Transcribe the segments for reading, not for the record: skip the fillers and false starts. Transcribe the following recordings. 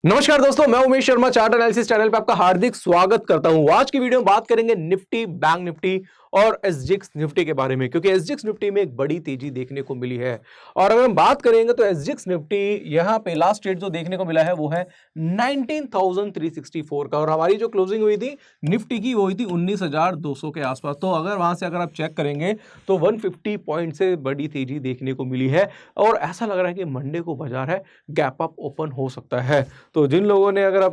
नमस्कार दोस्तों, मैं Umesh Sharma chart analysis channel पे आपका हार्दिक स्वागत करता हूं। आज की वीडियो में बात करेंगे निफ्टी, बैंक निफ्टी और एसजीएक्स निफ्टी के बारे में, क्योंकि एसजीएक्स निफ्टी में एक बड़ी तेजी देखने को मिली है। और अगर हम बात करेंगे तो एसजीएक्स निफ्टी यहां पे लास्ट ट्रेड जो देखने को मिला है वो है 19,364 का, और हमारी जो क्लोजिंग हुई थी निफ्टी की वो हुई थी 19,200 के आसपास। तो अगर वहां से अगर आप चेक करेंगे तो 150 पॉइंट से बड़ी तेजी देखने को मिली है और ऐसा लग रहा है कि मंडे को बाजार है गैप अप ओपन हो सकता है। तो जिन लोगों ने अगर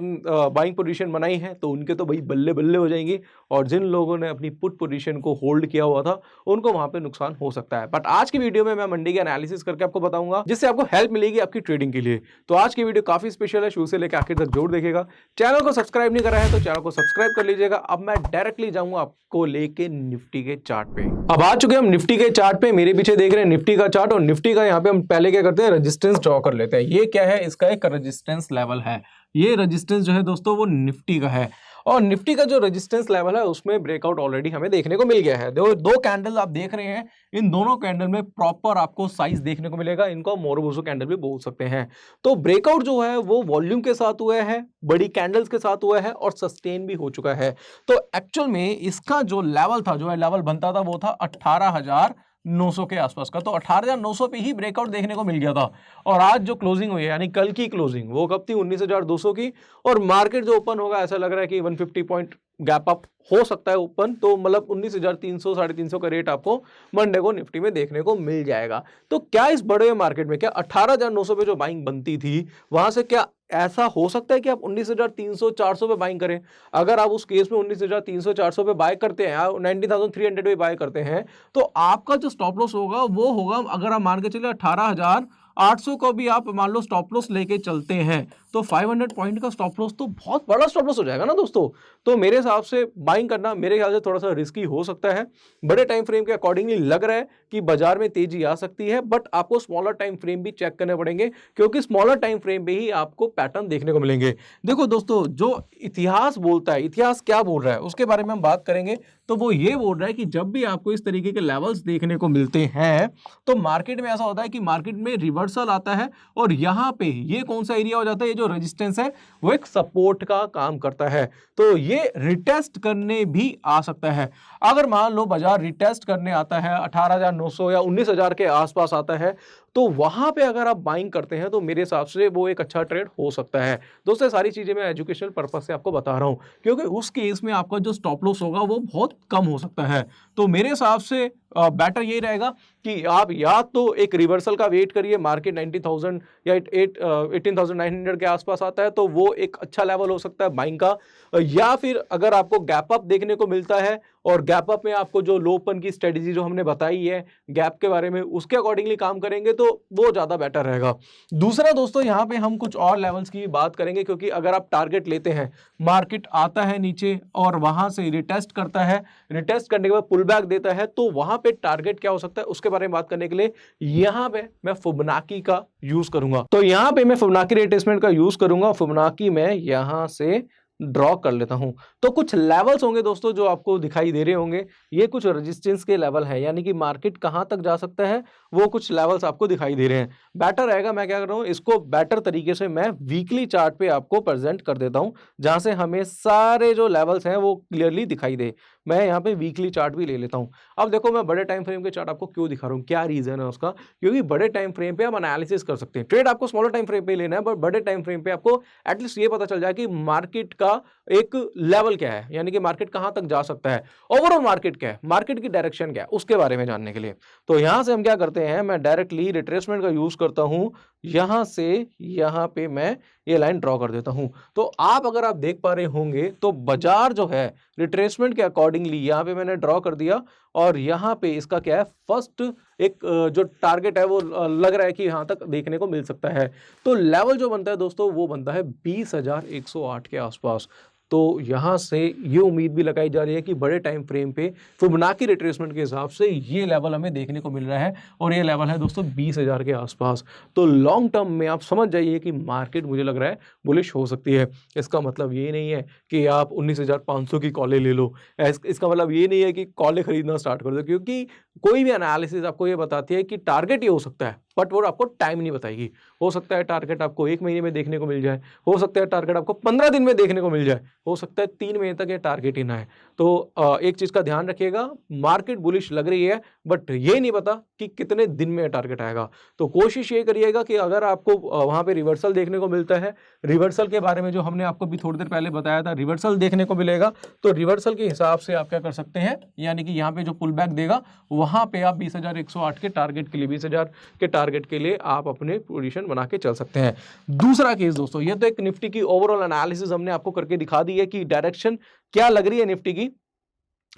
बाइंग पोजीशन बनाई है तो उनके तो भाई बल्ले बल्ले हो जाएंगी, और जिन लोगों ने अपनी पुट पोजीशन को होल्ड किया हुआ था उनको वहां पे नुकसान हो सकता है। बट आज की वीडियो में मैं मंडी की एनालिसिस करके आपको बताऊंगा जिससे आपको हेल्प मिलेगी आपकी ट्रेडिंग के लिए। तो आज की वीडियो काफी स्पेशल है, शुरू से लेकर आखिर तक जरूर देखिएगा। चैनल को सब्सक्राइब नहीं करा है तो चैनल को सब्सक्राइब कर लीजिएगा। अब मैं डायरेक्टली जाऊंगा आपको लेके निफ्टी के चार्ट पे। अब आ चुके हम निफ्टी के चार्ट पे, मेरे पीछे देख रहे हैं निफ्टी का चार्ट, और निफ्टी का यहाँ पे हम पहले क्या करते हैं, रेजिस्टेंस ड्रॉ कर लेते हैं। ये क्या है, इसका एक रेजिस्टेंस लेवल है। ये रेजिस्टेंस जो है दोस्तों वो निफ्टी का है, और निफ्टी का जो रेजिस्टेंस लेवल है उसमें ब्रेकआउट ऑलरेडी हमें देखने को मिल गया है। दो कैंडल आप देख रहे हैं, इन दोनों कैंडल में प्रॉपर आपको साइज देखने को मिलेगा। इनको मोरोबोसो कैंडल भी बोल सकते हैं। तो ब्रेकआउट जो है वो वॉल्यूम के साथ हुआ है, बड़ी कैंडल्स के साथ हुआ है और सस्टेन भी हो चुका है। तो एक्चुअल में इसका जो लेवल था, जो है लेवल बनता था वो था 18,900 के आसपास का। तो 18,900 पे ही ब्रेकआउट देखने को मिल गया था। और आज जो क्लोजिंग हुई है, यानी कल की क्लोजिंग, वो कब थी, 19,200 की। और मार्केट जो ओपन होगा ऐसा लग रहा है कि 150 पॉइंट गैप अप हो सकता है ओपन। तो मतलब 19,300 350 का रेट आपको मंडे को निफ्टी में देखने को मिल जाएगा। तो क्या इस बड़े मार्केट में क्या 18,900 पे जो बाइंग बनती थी वहां से क्या ऐसा हो सकता है कि आप 19,300 400 पे बाइंग करें? अगर आप उस केस में 19,300 400 पे बाय करते हैं, 19,300 पे बाय करते हैं, तो आपका जो स्टॉप लॉस होगा वो होगा, अगर आप मान के चलिए 18,800 को भी आप मान लो स्टॉप लॉस लेके चलते हैं तो 500 पॉइंट का स्टॉप लॉस तो बहुत बड़ा स्टॉप लॉस हो जाएगा ना दोस्तों। तो मेरे हिसाब से बाइंग करना मेरे ख्याल से थोड़ा सा रिस्की हो सकता है। बड़े टाइम फ्रेम के अकॉर्डिंगली लग रहा है कि बाजार में तेजी आ सकती है, बट आपको स्मॉलर टाइम फ्रेम भी चेक करने पड़ेंगे, क्योंकि स्मॉलर टाइम फ्रेम पे ही आपको पैटर्न देखने को मिलेंगे। देखो दोस्तों, जो इतिहास बोलता है, इतिहास क्या बोल रहा है उसके बारे में हम बात करेंगे, तो वो ये बोल रहा है कि जब भी आपको इस तरीके के लेवल्स देखने को मिलते हैं तो मार्केट में ऐसा होता है कि मार्केट में रिवर्सल आता है, और यहां पे ये कौन सा एरिया हो जाता है, ये जो रेजिस्टेंस है वो एक सपोर्ट का काम करता है। तो ये रिटेस्ट करने भी आ सकता है। अगर मान लो बाजार रिटेस्ट करने आता है 18,900 या 19,000 के आसपास आता है, तो वहां पे अगर आप बाइंग करते हैं तो मेरे हिसाब से वो एक अच्छा ट्रेड हो सकता है। दोस्तों, सारी चीजें मैं एजुकेशनल पर्पस से आपको बता रहा हूं, क्योंकि उस केस में आपका जो स्टॉप लॉस होगा वो बहुत कम हो सकता है। तो मेरे हिसाब से बेटर ये रहेगा कि आप या तो एक रिवर्सल का वेट करिए, मार्केट 90,000 या 18,900 के आसपास आता है तो वो एक अच्छा लेवल हो सकता है बाइंग का। या फिर अगर आपको गैप अप देखने को मिलता है, और गैप अप में आपको जो लो ओपन की स्ट्रेटेजी जो हमने बताई है गैप के बारे में, उसके अकॉर्डिंगली काम करेंगे तो वो ज्यादा बेटर रहेगा। दूसरा दोस्तों, यहाँ पे हम कुछ और लेवल्स की बात करेंगे, क्योंकि अगर आप टारगेट लेते हैं, मार्केट आता है नीचे और वहां से रिटेस्ट करता है, रिटेस्ट करने के बाद पुल बैक देता है, तो वहां पे टारगेट क्या हो सकता है उसके बारे में बात करने के लिए यहां पे मैं फिबोनाची का यूज करूंगा। तो यहां पे मैं फिबोनाची रिट्रेसमेंट का यूज करूंगा। फिबोनाची मैं यहां से ड्रॉ कर लेता हूं। तो कुछ लेवल्स होंगे दोस्तों जो आपको दिखाई दे रहे होंगे, ये कुछ रेजिस्टेंस के लेवल है, यानी कि मार्केट कहां तक जा सकता है वो कुछ लेवल्स आपको दिखाई दे रहे हैं। बेटर रहेगा, मैं क्या कर रहा हूं, इसको बेटर तरीके से मैं वीकली चार्ट पे आपको प्रेजेंट कर देता हूं, जहां से हमें सारे जो लेवल्स हैं वो क्लियरली दिखाई दे। मैं यहाँ पे वीकली चार्ट भी ले लेता हूँ। अब देखो, मैं बड़े टाइम फ्रेम के चार्ट आपको क्यों दिखा रहा हूँ, क्या रीजन है उसका, क्योंकि बड़े टाइम फ्रेम पे आप एनालिसिस कर सकते हैं। ट्रेड आपको स्मॉलर टाइम फ्रेम पे लेना है, बट बड़े टाइम फ्रेम पे आपको एटलीस्ट ये पता चल जाए कि मार्केट का एक लेवल क्या है, यानी कि मार्केट कहां तक जा सकता है, ओवरऑल मार्केट क्या है, मार्केट की डायरेक्शन क्या है, उसके बारे में जानने के लिए। तो यहां से हम क्या करते हैं, मैं डायरेक्टली रिट्रेसमेंट का यूज करता हूं, यहां से यहां पे मैं ये लाइन ड्रॉ कर देता हूं। तो आप अगर आप देख पा रहे होंगे तो बाजार जो है रिट्रेसमेंट के अकॉर्डिंगली यहां पे मैंने ड्रॉ कर दिया, और यहां पे इसका क्या है, फर्स्ट एक जो टारगेट है वो लग रहा है कि यहां तक देखने को मिल सकता है। तो लेवल जो बनता है दोस्तों वो बनता है 20,108 के आसपास। तो यहां से ये उम्मीद भी लगाई जा रही है कि बड़े टाइम फ्रेम पे फिबोनाची रिट्रेसमेंट के हिसाब से ये लेवल हमें देखने को मिल रहा है, और ये लेवल है दोस्तों 20,000 के आसपास। तो लॉन्ग टर्म में आप समझ जाइए कि मार्केट मुझे लग रहा है बुलिश हो सकती है। इसका मतलब ये नहीं है कि आप 19,500 की कॉलें ले लो, इसका मतलब ये नहीं है कि कॉलें खरीदना स्टार्ट कर दो, क्योंकि कोई भी एनालिसिस आपको ये बताती है कि टारगेट ये हो सकता है, बट वो आपको टाइम नहीं बताएगी। हो सकता है टारगेट आपको 1 महीने में देखने को मिल जाए, हो सकता है टारगेट आपको 15 दिन में देखने को मिल जाए, हो सकता है 3 महीने तक ये टारगेट ही ना है। तो एक चीज का ध्यान रखिएगा, मार्केट बुलिश लग रही है बट ये नहीं पता कि कितने दिन में टारगेट आएगा। तो कोशिश ये करिएगा कि अगर आपको वहां पे रिवर्सल देखने को मिलता है, रिवर्सल के बारे में जो हमने आपको भी थोड़ी देर पहले बताया था, रिवर्सल देखने को मिलेगा, तो रिवर्सल के हिसाब से आप क्या कर सकते हैं, यानी कि यहाँ पे जो पुल बैक देगा वहां पे आप 20,108 के टारगेट के लिए, 20,000 के टारगेट के लिए आप अपने पोजीशन बना के चल सकते हैं। दूसरा केस दोस्तों, ये तो एक निफ्टी की ओवरऑल एनालिसिस हमने आपको करके दिखा दी है कि डायरेक्शन क्या लग रही है निफ्टी की।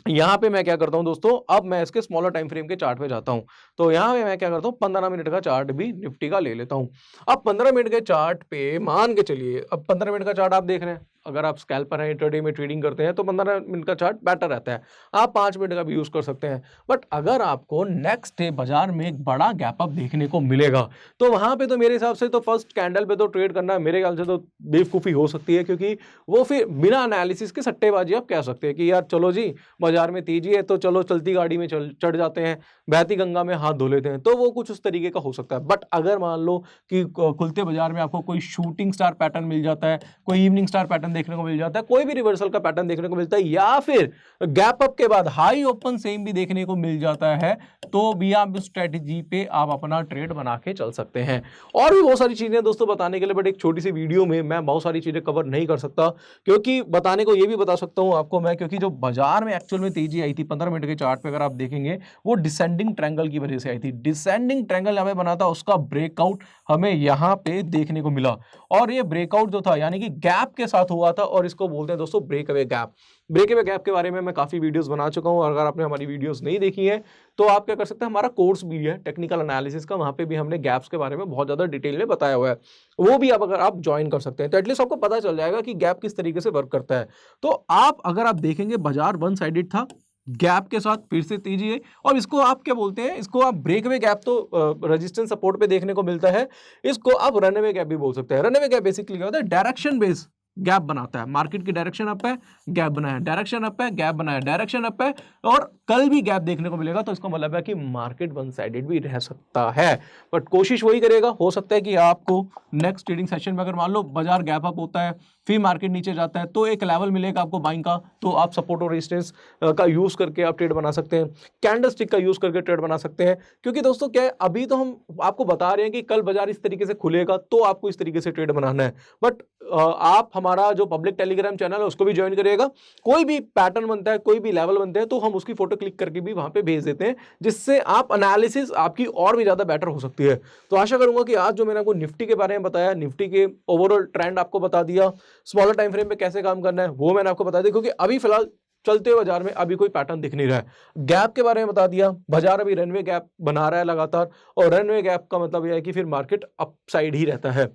यहां पे मैं क्या करता हूं दोस्तों, अब मैं इसके स्मॉलर टाइम फ्रेम के चार्ट पे जाता हूं। तो यहां पे मैं क्या करता हूं, 15 मिनट का चार्ट भी निफ्टी का ले लेता हूं। अब 15 मिनट के चार्ट पे मान के चलिए, अब 15 मिनट का चार्ट आप देख रहे हैं, अगर आप स्कैल्पर हैं, इंट्राडे में ट्रेडिंग करते हैं तो 15 मिनट का चार्ट बेटर रहता है। आप 5 मिनट का भी यूज कर सकते हैं। बट अगर आपको नेक्स्ट डे बाजार में एक बड़ा गैप अप देखने को मिलेगा, तो वहां पे तो मेरे हिसाब से तो फर्स्ट कैंडल पे तो ट्रेड करना मेरे ख्याल से तो बेवकूफी हो सकती है, क्योंकि वो फिर बिना एनालिसिस के सट्टेबाजी आप कह सकते हैं कि यार चलो जी बाजार में तेजी है तो चलो चलती गाड़ी में चढ़ जाते हैं, बहती गंगा में हाथ धो लेते हैं, तो वो कुछ उस तरीके का हो सकता है। बट अगर मान लो कि खुलते बाजार में आपको कोई शूटिंग स्टार पैटर्न मिल जाता है, कोई इवनिंग स्टार पैटर्न देखने को मिल जाता है, कोई भी रिवर्सल का पैटर्न देखने को मिलता है, या फिर गैप अप के बाद हाई ओपन सेम भी देखने को मिल जाता है, तो भी आप स्ट्रेटेजी पे आप अपना ट्रेड बना के चल सकते हैं। और भी बहुत सारी चीजें दोस्तों बताने के लिए, बट एक छोटी सी वीडियो में मैं बहुत सारी चीजें कवर नहीं कर सकता, क्योंकि बताने को ये भी बता सकता हूं आपको मैं, क्योंकि जो बाजार में एक्चुअल में तेजी आई थी 15 मिनट के चार्ट पे अगर आप देखेंगे, वो डिसेंडिंग ट्रायंगल की वजह से आई थी। डिसेंडिंग ट्रायंगल हमें बना था, उसका ब्रेकआउट हमें यहां पे देखने को मिला, और ये ब्रेकआउट जो था यानी कि गैप के साथ हुआ था, और इसको बोलते हैं दोस्तों break away gap. Break away gap के बारे में मैं काफी वीडियोस बना चुका हूं, और अगर आपने हमारी वीडियोस नहीं देखी है तो आप क्या कर सकते हैं, हमारा कोर्स भी है टेक्निकल एनालिसिस का, वहां पे भी हमने गैप्स के बारे में बहुत ज्यादा डिटेल में बताया हुआ है, वो भी आप अगर आप ज्वाइन कर सकते हैं, तो एटलीस्ट आपको पता चल जाएगा कि गैप किस तरीके से वर्क करता है। तो आप अगर आप देखेंगे बाजार वन साइडेड था, गैप के साथ फिर से तेजी है, और इसको आप क्या बोलते हैं, इसको आप ब्रेकअवे गैप तो रेजिस्टेंस सपोर्ट पे देखने को मिलता है, इसको आप रनअवे गैप भी बोल सकते हैं। रनअवे गैप बेसिकली क्या होता है, डायरेक्शन बेस गैप बनाता है, मार्केट की डायरेक्शन अप है, गैप बनाया, डायरेक्शन अप है, गैप बनाया, डायरेक्शन अप है, और कल भी गैप देखने को मिलेगा, तो इसका मतलब है कि मार्केट वन साइडेड भी रह सकता है। बट कोशिश वही करेगा, हो सकता है कि आपको नेक्स्ट ट्रेडिंग सेशन में अगर मान लो बाजार गैप अप होता है, फिर मार्केट नीचे जाता है, तो एक लेवल मिलेगा आपको बाइंग का, तो आप सपोर्ट और रेजिस्टेंस का यूज करके आप ट्रेड बना सकते हैं, कैंडलस्टिक का यूज करके ट्रेड बना सकते हैं। क्योंकि दोस्तों क्या है, अभी तो हम आपको बता रहे हैं कि कल बाजार इस तरीके से खुलेगा तो आपको इस तरीके से ट्रेड बनाना है, बट आप हमारा जो पब्लिक टेलीग्राम चैनल है उसको भी ज्वाइन करिएगा। कोई भी पैटर्न बनता है, कोई भी लेवल बनते हैं, तो हम उसकी फोटो क्लिक करके भी वहां पे भेज देते हैं, जिससे आप एनालिसिस आपकी और भी ज्यादा बेटर हो सकती है। तो आशा करूंगा कि आज जो मैंने आपको निफ्टी के बारे में बताया, निफ्टी के ओवरऑल ट्रेंड आपको बता दिया, स्मॉलर टाइम फ्रेम पे कैसे काम करना है वो मैंने आपको बता दिया, क्योंकि अभी फिलहाल चलते हुए बाजार में अभी कोई पैटर्न दिख नहीं रहा है। गैप के बारे में बता दिया, बाजार अभी रनवे गैप बना रहा है लगातार, और रनवे गैप का मतलब यह है कि फिर मार्केट अपसाइड ही रहता है।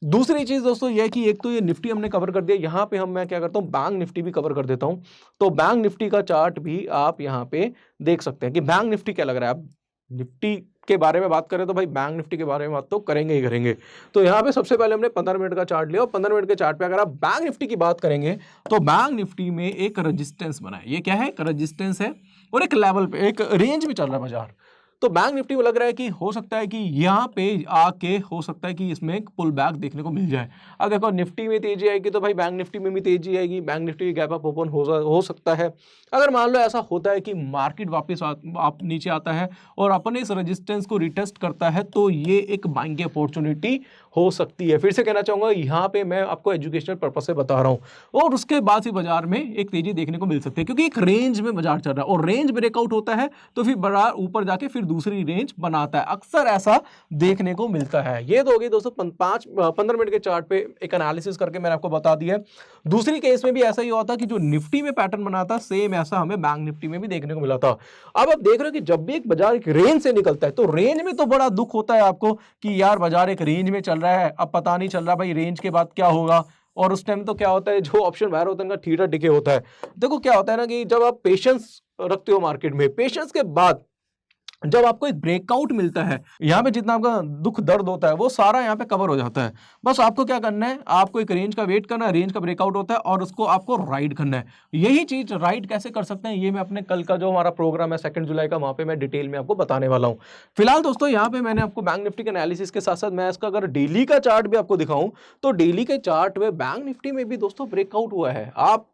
दूसरी चीज दोस्तों यह है कि एक तो ये निफ्टी हमने कवर कर दिया, यहाँ पे मैं क्या करता हूँ, बैंक निफ्टी भी कवर कर देता हूँ। तो बैंक निफ्टी का चार्ट भी आप यहाँ पे देख सकते हैं कि बैंक निफ्टी क्या लग रहा है। आप निफ्टी के बारे में बात करें तो भाई बैंक निफ्टी के बारे में बात तो करेंगे ही करेंगे। तो यहाँ पे सबसे पहले हमने 15 मिनट का चार्ट लिया, और 15 मिनट के चार्ट पे अगर आप बैंक निफ्टी की बात करेंगे, तो बैंक निफ्टी में एक रेजिस्टेंस बना है। ये क्या है, एक रेजिस्टेंस है, और एक लेवल पे एक रेंज में चल रहा है बाजार। तो बैंक निफ्टी में लग रहा है कि हो सकता है कि यहाँ पे आके हो सकता है कि इसमें एक पुल बैक देखने को मिल जाए। अब देखो निफ्टी में तेजी आएगी तो भाई बैंक निफ्टी में भी तेजी आएगी, bank Nifty gap up open हो सकता है। अगर मान लो ऐसा होता है कि मार्केट वापस आप नीचे आता है और अपने इस रेजिस्टेंस को रिटेस्ट करता है, तो ये एक बाइंग की अपॉर्चुनिटी हो सकती है। फिर से कहना चाहूंगा, यहाँ पे मैं आपको एजुकेशनल पर्पस से बता रहा हूँ, और उसके बाद ही बाजार में एक तेजी देखने को मिल सकती है, क्योंकि एक रेंज में बाजार चल रहा है, और रेंज ब्रेकआउट होता है तो फिर बाजार ऊपर जाके फिर दूसरी रेंज बनाता है, अक्सर ऐसा देखने को मिलता है। ये तो हो गई दोस्तों 15 मिनट के चार्ट पे एक एनालिसिस करके मैंने आपको बता दिया। दूसरी केस में भी ऐसा ही हुआ था कि जो निफ्टी में पैटर्न बना था, सेम ऐसा हमें बैंक निफ्टी में भी देखने को मिला था। अब आप देख रहे हो कि जब भी एक बाजार एक रेंज से निकलता है, तो रेंज में तो बड़ा दुख होता है आपको कि यार बाजार एक रेंज में चल रहा है, अब पता नहीं चल रहा भाई रेंज के बाद क्या होगा। और उस टाइम तो क्या होता है, जो ऑप्शन बाहर होता है उनका थीटा डिके होता है। देखो क्या होता है ना कि जब आप पेशेंस रखते हो मार्केट में, पेशेंस के बाद जब आपको एक ब्रेकआउट मिलता है, यहाँ पे जितना आपका दुख दर्द होता है वो सारा यहाँ पे कवर हो जाता है। बस आपको क्या करना है, आपको एक रेंज का वेट करना है, रेंज का ब्रेकआउट होता है और उसको आपको राइड करना है। यही चीज राइड कैसे कर सकते हैं ये मैं अपने कल का जो हमारा प्रोग्राम है 2 जुलाई का, वहां पे मैं डिटेल में आपको बताने वाला हूँ। फिलहाल दोस्तों यहाँ पे मैंने आपको बैंक निफ्टी के एनालिसिस के साथ साथ मैं इसका अगर डेली का चार्ट भी आपको दिखाऊं तो डेली के चार्ट में बैंक निफ्टी में भी दोस्तों ब्रेकआउट हुआ है। आप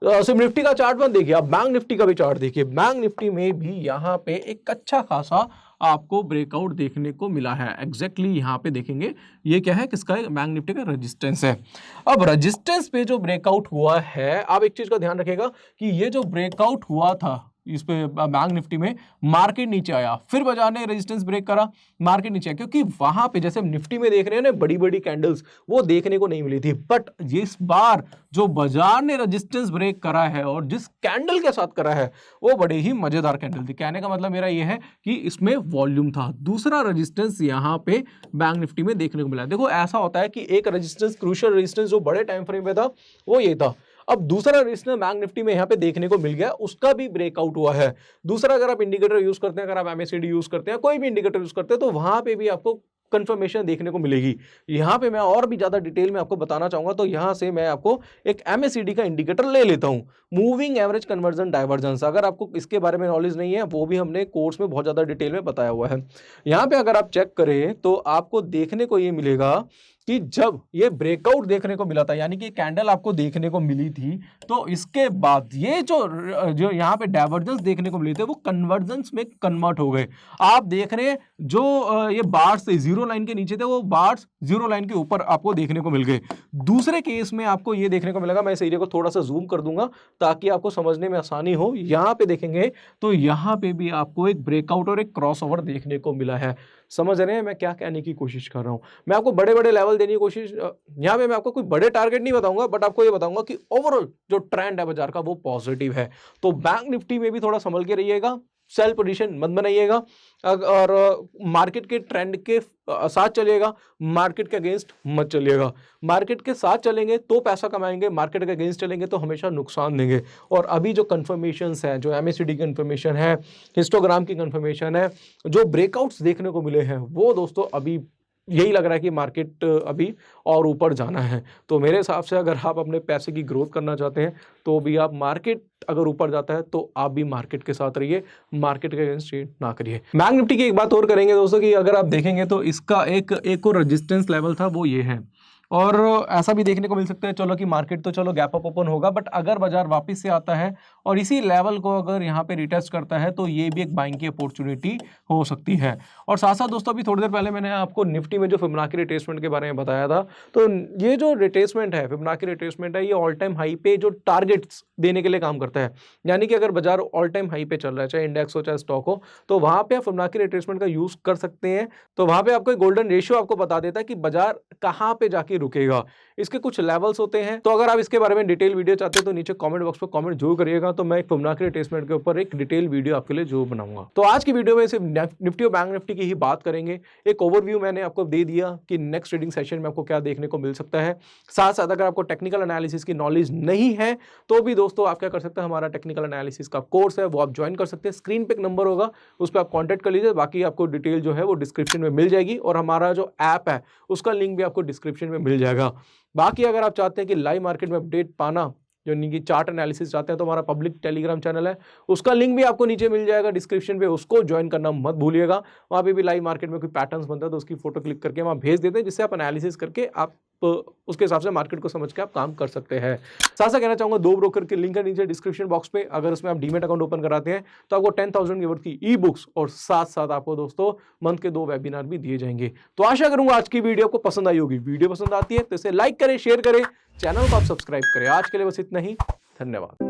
सिर्फ निफ्टी का चार्ट मत देखिए, आप बैंक निफ्टी का भी चार्ट देखिए। बैंक निफ्टी में भी यहाँ पे एक अच्छा खासा आपको ब्रेकआउट देखने को मिला है। एग्जैक्टली यहाँ पे देखेंगे ये क्या है, किसका है, बैंक निफ्टी का रेजिस्टेंस है। अब रेजिस्टेंस पे जो ब्रेकआउट हुआ है, आप एक चीज का ध्यान रखिएगा कि ये जो ब्रेकआउट हुआ था इस पे बैंक निफ्टी में, मार्केट नीचे आया, फिर बाजार ने रेजिस्टेंस ब्रेक करा, मार्केट नीचे आया, क्योंकि वहां पे जैसे हम निफ्टी में देख रहे हैं ना बड़ी बड़ी कैंडल्स, वो देखने को नहीं मिली थी। बट इस बार जो बाजार ने रेजिस्टेंस ब्रेक करा है और जिस कैंडल के साथ करा है वो बड़े ही मजेदार कैंडल थी। कहने का मतलब मेरा ये है कि इसमें वॉल्यूम था। दूसरा रेजिस्टेंस यहाँ पे बैंक निफ्टी में देखने को मिला। देखो ऐसा होता है कि एक रेजिस्टेंस, क्रूशियल रेजिस्टेंस जो बड़े टाइम फ्रेम में था वो ये था। अब दूसरा रेजिस्टेंस बैंक निफ्टी में यहाँ पे देखने को मिल गया, उसका भी ब्रेकआउट हुआ है। दूसरा, अगर आप इंडिकेटर यूज करते हैं, अगर आप एमएसीडी यूज करते हैं, कोई भी इंडिकेटर यूज करते हैं, तो वहां पे भी आपको कंफर्मेशन देखने को मिलेगी। यहाँ पे मैं और भी ज्यादा डिटेल में आपको बताना चाहूंगा, तो यहाँ से मैं आपको एक एमएसीडी का इंडिकेटर ले लेता हूँ, मूविंग एवरेज कन्वर्जन डाइवर्जेंस। अगर आपको इसके बारे में नॉलेज नहीं है, वो भी हमने कोर्स में बहुत ज्यादा डिटेल में बताया हुआ है। यहाँ पे अगर आप चेक करें तो आपको देखने को ये मिलेगा कि जब ये ब्रेकआउट देखने को मिला था, यानी कि कैंडल आपको देखने को मिली थी, तो इसके बाद ये जो यहाँ पे डाइवर्जेंस देखने को मिले थे वो कन्वर्जेंस में कन्वर्ट हो गए। आप देख रहे हैं जो ये बार्स जीरो लाइन के नीचे थे, वो बार्स जीरो लाइन के ऊपर आपको देखने को मिल गए। दूसरे केस में आपको ये देखने को मिलेगा, मैं इस एरिया को थोड़ा सा जूम कर दूंगा ताकि आपको समझने में आसानी हो। यहाँ पे देखेंगे तो यहाँ पे भी आपको एक ब्रेकआउट और एक क्रॉसओवर देखने को मिला है। समझ रहे हैं मैं क्या कहने की कोशिश कर रहा हूं? मैं आपको बड़े बड़े लेवल देने की कोशिश, यहाँ पे मैं आपको कोई बड़े टारगेट नहीं बताऊंगा, बट आपको ये बताऊंगा कि ओवरऑल जो ट्रेंड है बाजार का वो पॉजिटिव है। तो बैंक निफ्टी में भी थोड़ा संभल के रहिएगा, सेल पोजीशन मत बनाइएगा, और मार्केट के ट्रेंड के साथ चलिएगा, मार्केट के अगेंस्ट मत चलिएगा। मार्केट के साथ चलेंगे तो पैसा कमाएंगे, मार्केट के अगेंस्ट चलेंगे तो हमेशा नुकसान देंगे। और अभी जो कंफर्मेशंस हैं, जो एमएसीडी की कंफर्मेशन है, हिस्टोग्राम की कंफर्मेशन है, जो ब्रेकआउट्स देखने को मिले हैं, वो दोस्तों अभी यही लग रहा है कि मार्केट अभी और ऊपर जाना है। तो मेरे हिसाब से अगर आप अपने पैसे की ग्रोथ करना चाहते हैं तो भी आप, मार्केट अगर ऊपर जाता है तो आप भी मार्केट के साथ रहिए, मार्केट के अगेंस्ट ट्रेड ना करिए। बैंक निफ्टी की एक बात और करेंगे दोस्तों कि अगर आप देखेंगे तो इसका एक और रेजिस्टेंस लेवल था, वो ये है। और ऐसा भी देखने को मिल सकता है चलो कि मार्केट तो चलो गैप अप ओपन होगा, बट अगर बाजार वापस से आता है और इसी लेवल को अगर यहाँ पे रिटेस्ट करता है तो ये भी एक बाइंग की अपॉर्चुनिटी हो सकती है। और साथ साथ दोस्तों अभी थोड़ी देर पहले मैंने आपको निफ्टी में जो फिबोनाची रिट्रेसमेंट के बारे में बताया था, तो ये जो रिट्रेसमेंट है, फिबोनाची रिट्रेसमेंट है, ये ऑल टाइम हाई पे जो टारगेट्स देने के लिए काम करता है। यानी कि अगर बाजार ऑल टाइम हाई पे चल रहा है, चाहे इंडेक्स हो चाहे स्टॉक हो, तो वहां पे आप फिबोनाची रिट्रेसमेंट का यूज कर सकते हैं। तो वहां पे आपको एक गोल्डन रेशियो आपको बता देता है कि बाजार कहां पे जाके रुकेगा। इसके कुछ लेवल्स होते हैं, तो अगर आप इसके बारे में डिटेल वीडियो चाहते हैं तो नीचे कमेंट बॉक्स में कमेंट जरूर करिएगा, तो मैं फिबोनाची रिट्रेसमेंट के ऊपर एक डिटेल वीडियो आपके लिए जरूर बनाऊंगा। तो आज की वीडियो में सिर्फ निफ्टी और बैंक निफ्टी की ही बात करेंगे। एक ओवरव्यू मैंने आपको दे दिया कि नेक्स्ट ट्रेडिंग सेशन में आपको क्या देखने को मिल सकता है। साथ साथ अगर आपको टेक्निकल एनालिसिस की नॉलेज नहीं है तो भी दोस्तों आप क्या कर सकते हैं, हमारा टेक्निकल एनालिसिस का कोर्स है वो आप ज्वाइन कर सकते हैं। स्क्रीन पे एक नंबर होगा, उस पर आप कॉन्टैक्ट कर लीजिए, बाकी आपको डिटेल जो है वो डिस्क्रिप्शन में मिल जाएगी, और हमारा जो ऐप है उसका लिंक भी आपको डिस्क्रिप्शन में मिल जाएगा। बाकी अगर आप चाहते हैं कि लाइव मार्केट में अपडेट पाना, जो इनकी चार्ट एनालिसिस चाहते हैं, तो हमारा पब्लिक टेलीग्राम चैनल है, उसका लिंक भी आपको नीचे मिल जाएगा डिस्क्रिप्शन पे, उसको ज्वाइन करना मत भूलिएगा। वहाँ पे भी लाइव मार्केट में कोई पैटर्न्स बनता है तो उसकी फोटो क्लिक करके वहाँ भेज देते हैं, जिससे आप एनालिसिस करके आप उसके हिसाब से मार्केट को समझ के आप काम कर सकते हैं। साथ साथ कहना चाहूंगा 2 ब्रोकर के लिंक है नीचे डिस्क्रिप्शन बॉक्स पे, अगर उसमें आप डीमेट अकाउंट ओपन कराते हैं तो आपको 10,000 की वर्थ की ई बुक्स और साथ साथ आपको दोस्तों मंथ के 2 वेबिनार भी दिए जाएंगे। तो आशा करूंगा आज की वीडियो आपको पसंद आई होगी। वीडियो पसंद आती है तो इसे लाइक करें, शेयर करें, चैनल को आप सब्सक्राइब करें। आज के लिए बस इतना ही, धन्यवाद।